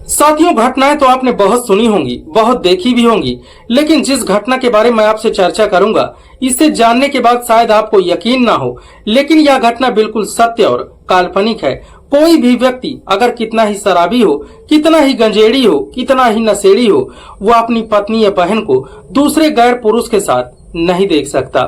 साथियों, घटनाएं तो आपने बहुत सुनी होंगी, बहुत देखी भी होंगी, लेकिन जिस घटना के बारे में आपसे चर्चा करूंगा, इसे जानने के बाद शायद आपको यकीन ना हो, लेकिन यह घटना बिल्कुल सत्य और काल्पनिक है। कोई भी व्यक्ति अगर कितना ही शराबी हो, कितना ही गंजेड़ी हो, कितना ही नशेड़ी हो, वो अपनी पत्नी या बहन को दूसरे गैर पुरुष के साथ नहीं देख सकता।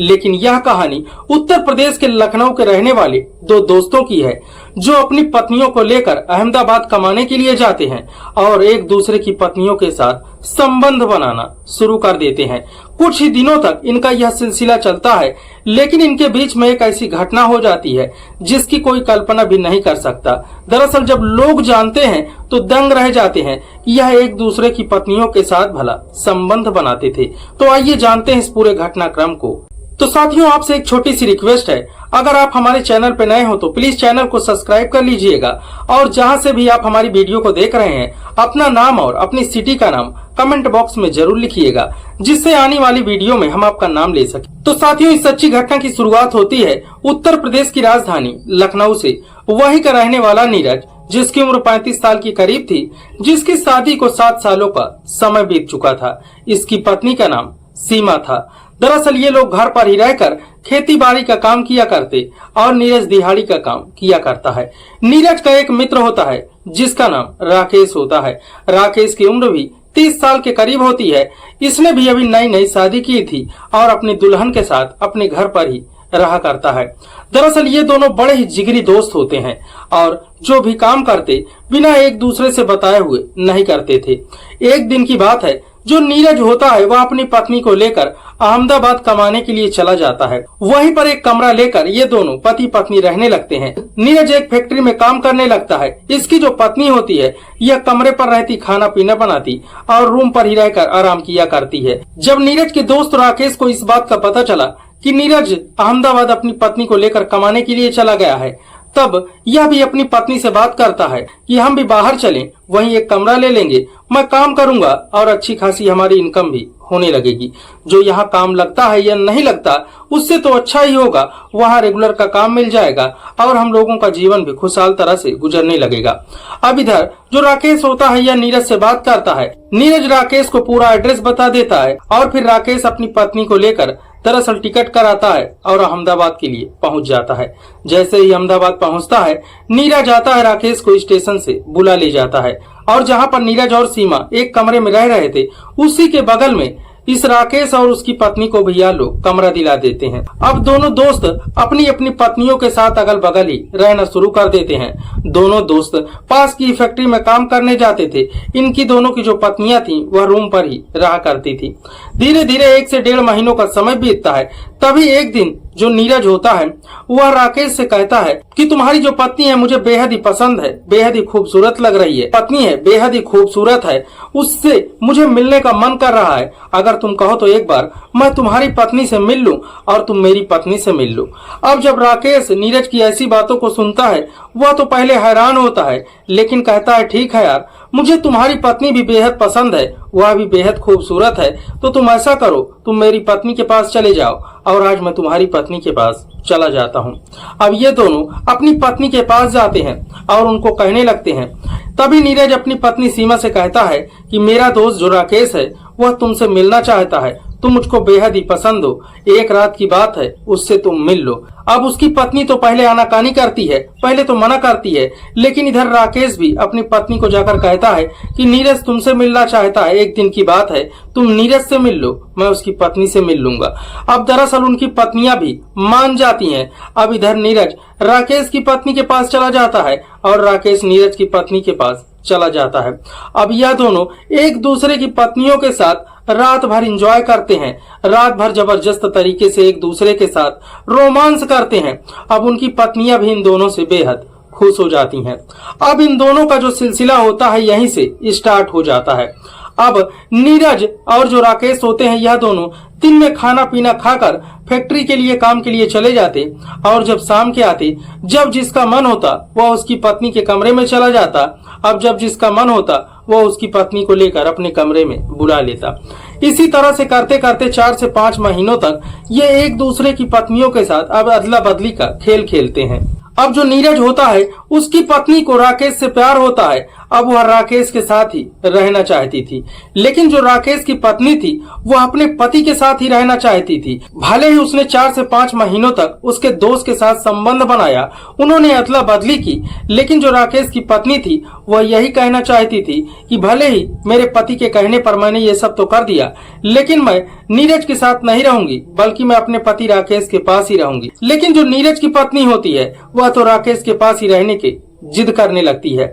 लेकिन यह कहानी उत्तर प्रदेश के लखनऊ के रहने वाले दो दोस्तों की है, जो अपनी पत्नियों को लेकर अहमदाबाद कमाने के लिए जाते हैं और एक दूसरे की पत्नियों के साथ संबंध बनाना शुरू कर देते हैं। कुछ ही दिनों तक इनका यह सिलसिला चलता है, लेकिन इनके बीच में एक ऐसी घटना हो जाती है जिसकी कोई कल्पना भी नहीं कर सकता। दरअसल जब लोग जानते हैं तो दंग रह जाते हैं कि यह एक दूसरे की पत्नियों के साथ भला संबंध बनाते थे। तो आइए जानते हैं इस पूरे घटनाक्रम को। तो साथियों, आपसे एक छोटी सी रिक्वेस्ट है, अगर आप हमारे चैनल पे नए हो तो प्लीज चैनल को सब्सक्राइब कर लीजिएगा और जहां से भी आप हमारी वीडियो को देख रहे हैं, अपना नाम और अपनी सिटी का नाम कमेंट बॉक्स में जरूर लिखिएगा, जिससे आने वाली वीडियो में हम आपका नाम ले सके। तो साथियों, इस सच्ची घटना की शुरुआत होती है उत्तर प्रदेश की राजधानी लखनऊ से। वहीं का रहने वाला नीरज, जिसकी उम्र 35 साल की करीब थी, जिसकी शादी को 7 सालों का समय बीत चुका था। इसकी पत्नी का नाम सीमा था। दरअसल ये लोग घर पर ही रहकर खेती बाड़ी का काम किया करते और नीरज दिहाड़ी का काम किया करता है। नीरज का एक मित्र होता है जिसका नाम राकेश होता है। राकेश की उम्र भी 30 साल के करीब होती है। इसने भी अभी नई नई शादी की थी और अपनी दुल्हन के साथ अपने घर पर ही रहा करता है। दरअसल ये दोनों बड़े ही जिगरी दोस्त होते हैं और जो भी काम करते बिना एक दूसरे से बताए हुए नहीं करते थे। एक दिन की बात है, जो नीरज होता है वह अपनी पत्नी को लेकर अहमदाबाद कमाने के लिए चला जाता है। वहीं पर एक कमरा लेकर ये दोनों पति पत्नी रहने लगते हैं। नीरज एक फैक्ट्री में काम करने लगता है। इसकी जो पत्नी होती है यह कमरे पर रहती, खाना पीना बनाती और रूम पर ही रहकर आराम किया करती है। जब नीरज के दोस्त राकेश को इस बात का पता चला कि नीरज अहमदाबाद अपनी पत्नी को लेकर कमाने के लिए चला गया है, तब यह भी अपनी पत्नी से बात करता है कि हम भी बाहर चलें, वहीं एक कमरा ले लेंगे, मैं काम करूंगा और अच्छी खासी हमारी इनकम भी होने लगेगी। जो यहाँ काम लगता है या नहीं लगता उससे तो अच्छा ही होगा, वहाँ रेगुलर का काम मिल जाएगा और हम लोगों का जीवन भी खुशहाल तरह से गुजरने लगेगा। अब इधर जो राकेश होता है यह नीरज से बात करता है। नीरज राकेश को पूरा एड्रेस बता देता है और फिर राकेश अपनी पत्नी को लेकर दरअसल टिकट कराता है और अहमदाबाद के लिए पहुंच जाता है। जैसे ही अहमदाबाद पहुंचता है, नीरज आता है, राकेश को स्टेशन से बुला ले जाता है और जहां पर नीरज और सीमा एक कमरे में रह रहे थे, उसी के बगल में इस राकेश और उसकी पत्नी को भी यह लोग कमरा दिला देते हैं। अब दोनों दोस्त अपनी अपनी पत्नियों के साथ अगल बगल ही रहना शुरू कर देते हैं। दोनों दोस्त पास की फैक्ट्री में काम करने जाते थे। इनकी दोनों की जो पत्नियां थी वह रूम पर ही रहा करती थी। धीरे धीरे 1 से 1.5 महीनों का समय बीतता है। तभी एक दिन जो नीरज होता है वह राकेश से कहता है कि तुम्हारी जो पत्नी है मुझे बेहद ही पसंद है, बेहद ही खूबसूरत लग रही है, पत्नी है बेहद ही खूबसूरत है, उससे मुझे मिलने का मन कर रहा है। अगर तुम कहो तो एक बार मैं तुम्हारी पत्नी से मिल लूं और तुम मेरी पत्नी से मिल लो। अब जब राकेश नीरज की ऐसी बातों को सुनता है वह तो पहले हैरान होता है, लेकिन कहता है ठीक है यार, मुझे तुम्हारी पत्नी भी बेहद पसंद है, वह भी बेहद खूबसूरत है, तो तुम ऐसा करो, तुम मेरी पत्नी के पास चले जाओ और आज मैं तुम्हारी पत्नी के पास चला जाता हूँ। अब ये दोनों अपनी पत्नी के पास जाते हैं और उनको कहने लगते हैं। तभी नीरज अपनी पत्नी सीमा से कहता है कि मेरा दोस्त जो राकेश है वह तुमसे मिलना चाहता है, तुम मुझको बेहद ही पसंद हो, एक रात की बात है, उससे तुम मिल लो। अब उसकी पत्नी तो पहले आनाकानी करती है, पहले तो मना करती है, लेकिन इधर राकेश भी अपनी पत्नी को जाकर कहता है कि नीरज तुमसे मिलना चाहता है, एक दिन की बात है, तुम नीरज से मिल लो, मैं उसकी पत्नी से मिल लूंगा। अब दरअसल उनकी पत्नियां भी मान जाती हैं। अब इधर नीरज राकेश की पत्नी के पास चला जाता है और राकेश नीरज की पत्नी के पास चला जाता है। अब यह दोनों एक दूसरे की पत्नियों के साथ रात भर एंजॉय करते हैं, रात भर जबरदस्त तरीके से एक दूसरे के साथ रोमांस करते हैं। अब उनकी पत्नियां भी इन दोनों से बेहद खुश हो जाती हैं। अब इन दोनों का जो सिलसिला होता है यहीं से स्टार्ट हो जाता है। अब नीरज और जो राकेश होते हैं यह दोनों दिन में खाना पीना खाकर फैक्ट्री के लिए काम के लिए चले जाते और जब शाम के आते, जब जिसका मन होता वह उसकी पत्नी के कमरे में चला जाता। अब जब जिसका मन होता वह उसकी पत्नी को लेकर अपने कमरे में बुला लेता। इसी तरह से करते करते 4 से 5 महीनों तक ये एक दूसरे की पत्नियों के साथ अब अदला बदली का खेल खेलते हैं। अब जो नीरज होता है उसकी पत्नी को राकेश से प्यार होता है। अब वह राकेश के साथ ही रहना चाहती थी। लेकिन जो राकेश की पत्नी थी वह अपने पति के साथ ही रहना चाहती थी। भले ही उसने 4 से 5 महीनों तक उसके दोस्त के साथ संबंध बनाया, उन्होंने अदला बदली की, लेकिन जो राकेश की पत्नी थी वह यही कहना चाहती थी कि भले ही मेरे पति के कहने पर मैंने ये सब तो कर दिया, लेकिन मैं नीरज के साथ नहीं रहूंगी, बल्कि मैं अपने पति राकेश के पास ही रहूंगी। लेकिन जो नीरज की पत्नी होती है वह तो राकेश के पास ही रहने के जिद करने लगती है।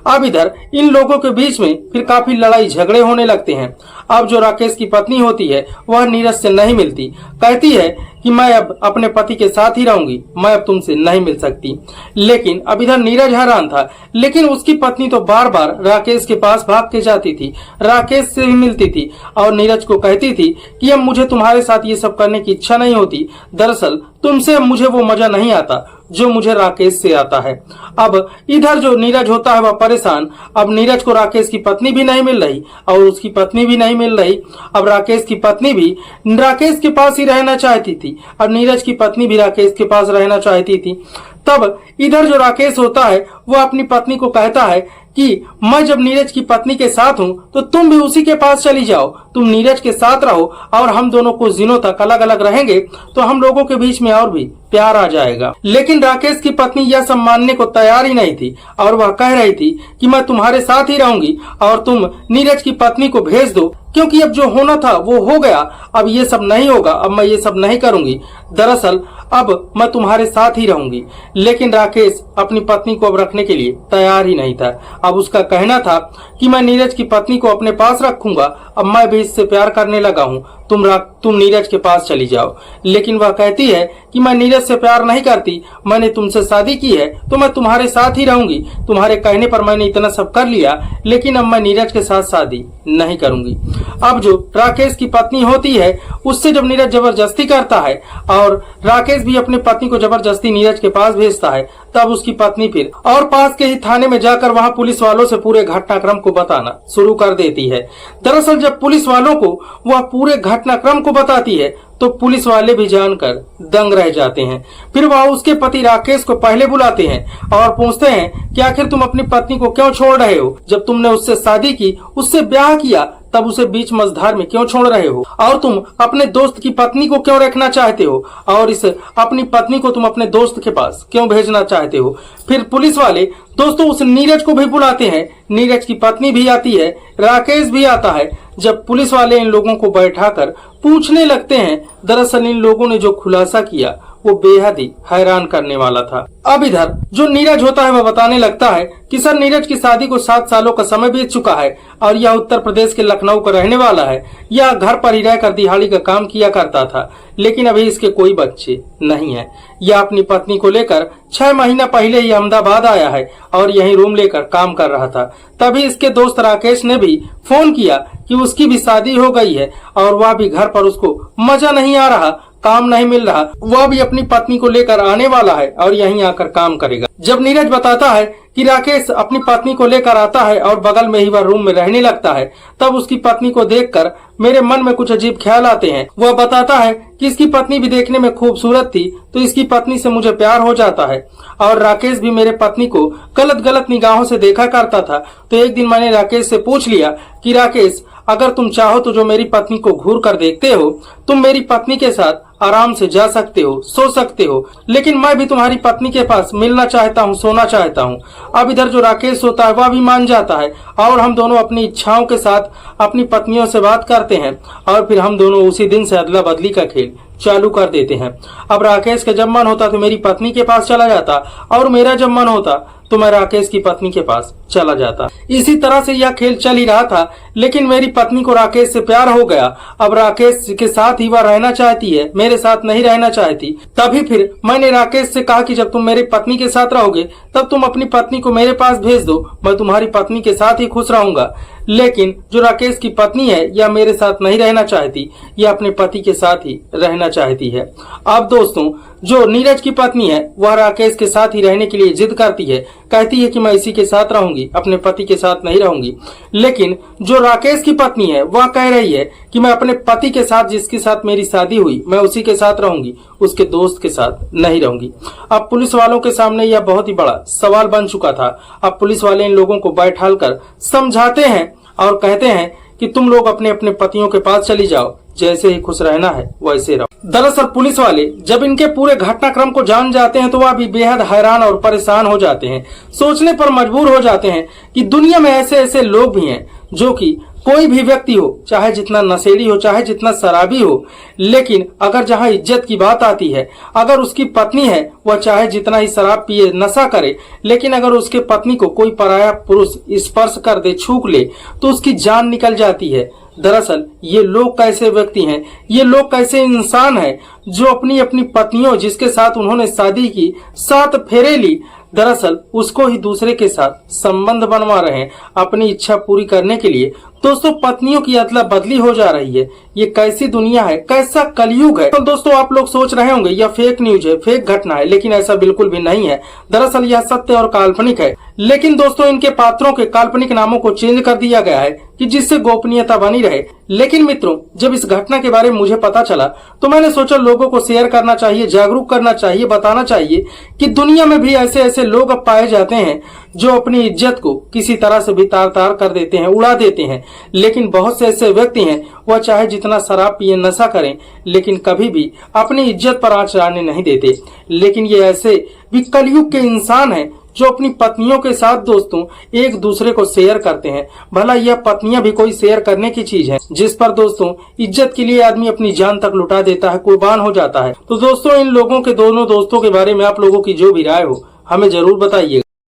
अब इधर इन लोगों के बीच में फिर काफी लड़ाई झगड़े होने लगते हैं। अब जो राकेश की पत्नी होती है वह नीरज से नहीं मिलती, कहती है कि मैं अब अपने पति के साथ ही रहूंगी, मैं अब तुमसे नहीं मिल सकती। लेकिन अब इधर नीरज हैरान था, लेकिन उसकी पत्नी तो बार बार राकेश के पास भाग के जाती थी, राकेश से भी मिलती थी और नीरज को कहती थी कि अब मुझे तुम्हारे साथ ये सब करने की इच्छा नहीं होती, दरअसल तुमसे अब मुझे वो मजा नहीं आता जो मुझे राकेश से आता है। अब इधर जो नीरज होता है वह परेशान। अब नीरज को राकेश की पत्नी भी नहीं मिल रही और उसकी पत्नी भी नहीं मिल रही। अब राकेश की पत्नी भी राकेश के पास ही रहना चाहती थी और नीरज की पत्नी भी राकेश के पास रहना चाहती थी। तब इधर जो राकेश होता है वह अपनी पत्नी को कहता है कि मैं जब नीरज की पत्नी के साथ हूँ तो तुम भी उसी के पास चली जाओ, तुम नीरज के साथ रहो और हम दोनों कुछ दिनों तक अलग अलग रहेंगे तो हम लोगों के बीच में और भी प्यार आ जाएगा। लेकिन राकेश की पत्नी यह सब मानने को तैयार ही नहीं थी और वह कह रही थी कि मैं तुम्हारे साथ ही रहूंगी और तुम नीरज की पत्नी को भेज दो, क्योंकि अब जो होना था वो हो गया, अब ये सब नहीं होगा, अब मैं ये सब नहीं करूंगी, दरअसल अब मैं तुम्हारे साथ ही रहूंगी। लेकिन राकेश अपनी पत्नी को अब रखने के लिए तैयार ही नहीं था। अब उसका कहना था कि मैं नीरज की पत्नी को अपने पास रखूंगा, अब मैं भी इससे प्यार करने लगा हूँ, तुम नीरज के पास चली जाओ। लेकिन वह कहती है कि मैं नीरज से प्यार नहीं करती, मैंने तुमसे शादी की है तो मैं तुम्हारे साथ ही रहूंगी, तुम्हारे कहने पर मैंने इतना सब कर लिया, लेकिन अब मैं नीरज के साथ शादी नहीं करूंगी। अब जो राकेश की पत्नी होती है उससे जब नीरज जबरदस्ती करता है और राकेश भी अपनी पत्नी को जबरदस्ती नीरज के पास भेजता है, तब उसकी पत्नी फिर और पास के ही थाने में जाकर वहां पुलिस वालों से पूरे घटनाक्रम को बताना शुरू कर देती है। दरअसल जब पुलिस वालों को वह पूरे घटनाक्रम को बताती है तो पुलिस वाले भी जानकर दंग रह जाते हैं। फिर वह उसके पति राकेश को पहले बुलाते हैं और पूछते हैं कि आखिर तुम अपनी पत्नी को क्यों छोड़ रहे हो, जब तुमने उससे शादी की, उससे ब्याह किया, तब उसे बीच मझधार में क्यों छोड़ रहे हो, और तुम अपने दोस्त की पत्नी को क्यों रखना चाहते हो और इस अपनी पत्नी को तुम अपने दोस्त के पास क्यों भेजना चाहते हो। फिर पुलिस वाले दोस्तों उस नीरज को भी बुलाते हैं, नीरज की पत्नी भी आती है, राकेश भी आता है। जब पुलिस वाले इन लोगों को बैठाकर पूछने लगते हैं, दरअसल इन लोगों ने जो खुलासा किया वो बेहद ही हैरान करने वाला था। अब इधर जो नीरज होता है वह बताने लगता है कि सर नीरज की शादी को 7 सालों का समय बीत चुका है और यह उत्तर प्रदेश के लखनऊ का रहने वाला है। यह घर पर ही रहकर दिहाड़ी का काम किया करता था, लेकिन अभी इसके कोई बच्चे नहीं है। यह अपनी पत्नी को लेकर 6 महीना पहले ही अहमदाबाद आया है और यहीं रूम लेकर काम कर रहा था। तभी इसके दोस्त राकेश ने भी फोन किया कि उसकी भी शादी हो गई है और वह भी घर पर उसको मजा नहीं आ रहा, काम नहीं मिल रहा, वह भी अपनी पत्नी को लेकर आने वाला है और यहीं आकर काम करेगा। जब नीरज बताता है कि राकेश अपनी पत्नी को लेकर आता है और बगल में ही वह रूम में रहने लगता है, तब उसकी पत्नी को देखकर मेरे मन में कुछ अजीब ख्याल आते हैं। वह बताता है कि इसकी पत्नी भी देखने में खूबसूरत थी, तो इसकी पत्नी से मुझे प्यार हो जाता है और राकेश भी मेरे पत्नी को गलत निगाहों से देखा करता था। तो एक दिन मैंने राकेश से पूछ लिया कि राकेश, अगर तुम चाहो तो जो मेरी पत्नी को घूर कर देखते हो, तुम मेरी पत्नी के साथ आराम से जा सकते हो, सो सकते हो, लेकिन मैं भी तुम्हारी पत्नी के पास मिलना चाहता हूँ, सोना चाहता हूँ। अब इधर जो राकेश होता है वह भी मान जाता है और हम दोनों अपनी इच्छाओं के साथ अपनी पत्नियों से बात करते हैं और फिर हम दोनों उसी दिन से अदला बदली का खेल चालू कर देते हैं। अब राकेश का जब मन होता तो मेरी पत्नी के पास चला जाता और मेरा जब मन होता तो मैं राकेश की पत्नी के पास चला जाता। इसी तरह से यह खेल चल ही रहा था, लेकिन मेरी पत्नी को राकेश से प्यार हो गया। अब राकेश के साथ ही वह रहना चाहती है, मेरे साथ नहीं रहना चाहती। तभी फिर मैंने राकेश से कहा कि जब तुम मेरी पत्नी के साथ रहोगे तब तुम अपनी पत्नी को मेरे पास भेज दो, मैं तुम्हारी पत्नी के साथ ही खुश रहूंगा। लेकिन जो राकेश की पत्नी है यह मेरे साथ नहीं रहना चाहती, यह अपने पति के साथ ही रहना चाहती है। अब दोस्तों जो नीरज की पत्नी है वह राकेश के साथ ही रहने के लिए जिद करती है, कहती है कि मैं इसी के साथ रहूंगी, अपने पति के साथ नहीं रहूंगी। लेकिन जो राकेश की पत्नी है वह कह रही है कि मैं अपने पति के साथ, जिसके साथ मेरी शादी हुई, मैं उसी के साथ रहूंगी, उसके दोस्त के साथ नहीं रहूंगी। अब पुलिस वालों के सामने यह बहुत ही बड़ा सवाल बन चुका था। अब पुलिस वाले इन लोगों को बैठालकर समझाते हैं और कहते हैं कि तुम लोग अपने अपने पतियों के पास चली जाओ, जैसे ही खुश रहना है वैसे रहो। दरअसल पुलिस वाले जब इनके पूरे घटनाक्रम को जान जाते हैं तो वह भी बेहद हैरान और परेशान हो जाते हैं। सोचने पर मजबूर हो जाते हैं कि दुनिया में ऐसे ऐसे लोग भी हैं जो कि कोई भी व्यक्ति हो, चाहे जितना नशेड़ी हो, चाहे जितना शराबी हो, लेकिन अगर जहां इज्जत की बात आती है, अगर उसकी पत्नी है वह चाहे जितना ही शराब पिए, नशा करे, लेकिन अगर उसके पत्नी को कोई पराया पुरुष स्पर्श कर दे, छू ले, तो उसकी जान निकल जाती है। दरअसल ये लोग कैसे व्यक्ति हैं, ये लोग कैसे इंसान हैं जो अपनी अपनी पत्नियों, जिसके साथ उन्होंने शादी की, 7 फेरे ली, दरअसल उसको ही दूसरे के साथ संबंध बनवा रहे हैं अपनी इच्छा पूरी करने के लिए। दोस्तों पत्नियों की अदला बदली हो जा रही है। ये कैसी दुनिया है, कैसा कलयुग है। तो दोस्तों आप लोग सोच रहे होंगे यह फेक न्यूज है, फेक घटना है, लेकिन ऐसा बिल्कुल भी नहीं है। दरअसल यह सत्य और काल्पनिक है। लेकिन दोस्तों इनके पात्रों के काल्पनिक नामों को चेंज कर दिया गया है कि जिससे गोपनीयता बनी रहे। लेकिन मित्रों जब इस घटना के बारे में मुझे पता चला तो मैंने सोचा लोगों को शेयर करना चाहिए, जागरूक करना चाहिए, बताना चाहिए कि दुनिया में भी ऐसे ऐसे लोग अब पाए जाते हैं जो अपनी इज्जत को किसी तरह से भी तार तार कर देते हैं, उड़ा देते हैं। लेकिन बहुत से ऐसे व्यक्ति हैं वह चाहे जितना शराब पिए, नशा करें, लेकिन कभी भी अपनी इज्जत पर आंच आने नहीं देते। लेकिन ये ऐसे भी कलयुग के इंसान हैं जो अपनी पत्नियों के साथ दोस्तों एक दूसरे को शेयर करते हैं। भला यह पत्नियां भी कोई शेयर करने की चीज है जिस पर दोस्तों इज्जत के लिए आदमी अपनी जान तक लुटा देता है, कुर्बान हो जाता है। तो दोस्तों इन लोगों के, दोनों दोस्तों के बारे में आप लोगों की जो भी राय हो हमें जरूर बताइए।